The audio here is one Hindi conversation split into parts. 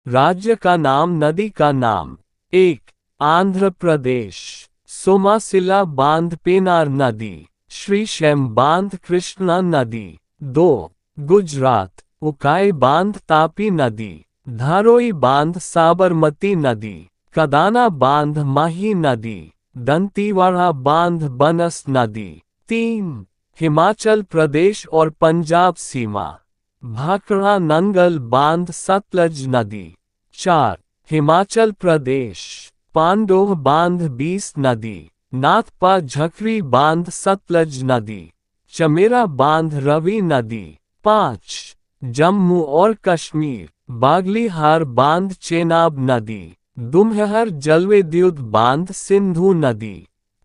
राज्य का नाम, नदी का नाम। 1. आंध्र प्रदेश, सोमासिला बांध पेनार नदी, श्रीशैम बांध कृष्णा नदी। 2. गुजरात, उकाई बांध तापी नदी, धारोई बांध साबरमती नदी, कदाना बांध माही नदी, दंतीवाड़ा बांध बनस नदी। 3. हिमाचल प्रदेश और पंजाब सीमा, भाखड़ा नंगल बांध सतलज नदी। 4. हिमाचल प्रदेश, पांडोह बांध बीस नदी, नाथपा झकरी बांध सतलज नदी, चमेरा बांध रवि नदी। 5. जम्मू और कश्मीर, बागलीहार बांध चेनाब नदी, दुम्हर जलविद्युत बांध सिंधु नदी,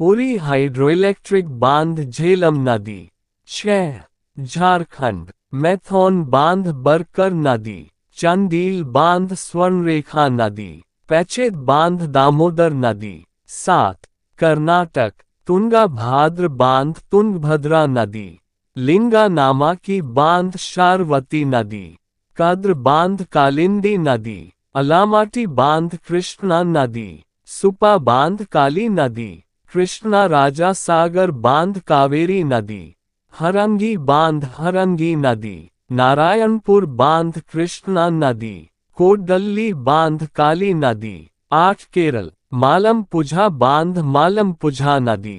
उरी हाइड्रोइलेक्ट्रिक बांध झेलम नदी। 6. झारखंड, मैथौन बांध बरकर नदी, चंदील बांध स्वर्णरेखा नदी, पैचेत बांध दामोदर नदी। 7. कर्नाटक, तुंगा भाद्र बांध तुंगभद्रा नदी, लिंगा नामाकी बांध शारवती नदी, कद्र बांध कालिंदी नदी, अलामाटी बांध कृष्णा नदी, सुपा बांध काली नदी, कृष्णा राजा सागर बांध कावेरी नदी, हरंगी बांध हरंगी नदी, नारायणपुर बांध कृष्णा नदी, कोडल्ली बांध काली नदी। 8. केरल, मालमपुझा बांध मालमपुझा नदी,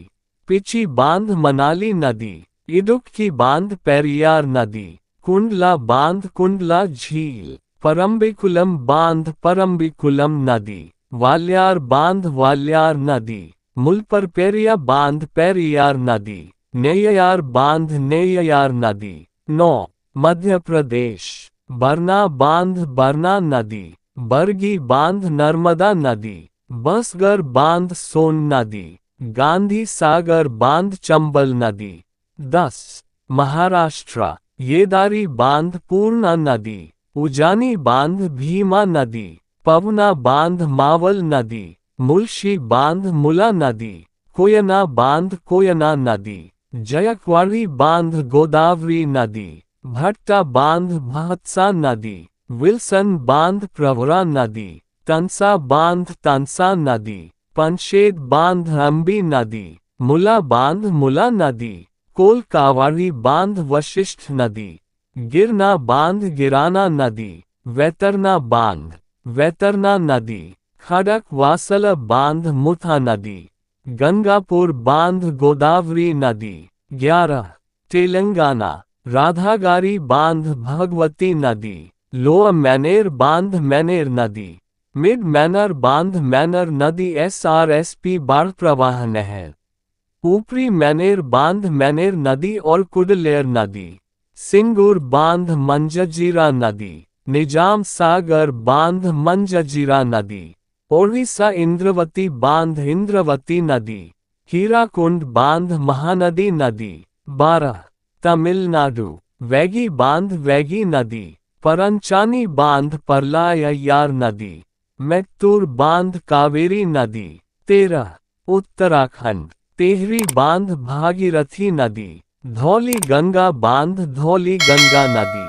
पिची बांध मनाली नदी, इडुक्की बांध पेरियार नदी, कुंडला बांध कुंडला झील, परम्बिकुलम बांध परम्बिकुलम नदी, वाल्यार बांध वाल्यार नदी, मुलपरपेरिया बांध पेरियार नदी, नेय्यार बांध नेय्यार नदी। 9. मध्य प्रदेश, बरना बांध बरना नदी, बरगी बांध नर्मदा नदी, बसगर बांध सोन नदी, गांधी सागर बांध चंबल नदी। 10. महाराष्ट्र, येदारी बांध पूर्णा नदी, उजानी बांध भीमा नदी, पवना बांध मावल नदी, मुल्शी बांध मुला नदी, कोयना बांध कोयना नदी, जयकवाड़ी बांध गोदावरी नदी, भट्टा बांध भत्सा नदी, विल्सन बांध प्रवरा नदी, तंसा बांध तंसा नदी, पंशेद बांध अंबी नदी, मुला बांध मुला नदी, कोलकावाड़ी बांध वशिष्ठ नदी, गिरना बांध गिराना नदी, वैतरना बांध वैतरना नदी, खड़क वासल बांध मुथा नदी, गंगापुर बांध गोदावरी नदी। 11. तेलंगाना, राधागारी बांध भगवती नदी, लोअर मैनेर बांध मैनेर नदी, मिड मैनर बांध मैनर नदी, SRSP बाढ़ प्रवाह नहर, ऊपरी मैनेर बांध मैनेर नदी और कुडलेर नदी, सिंगूर बांध मंजजीरा नदी, निजाम सागर बांध मंजजीरा नदी, ओडिशा इंद्रवती बांध इंद्रवती नदी, हीराकुंड बांध महानदी नदी। 12. तमिलनाडु, वैगी बांध वैगी नदी, परंचानी बांध परलाययार नदी, मैत्तूर बांध कावेरी नदी। 13. उत्तराखंड, तेहरी बांध भागीरथी नदी, धौली गंगा बांध धौली गंगा नदी।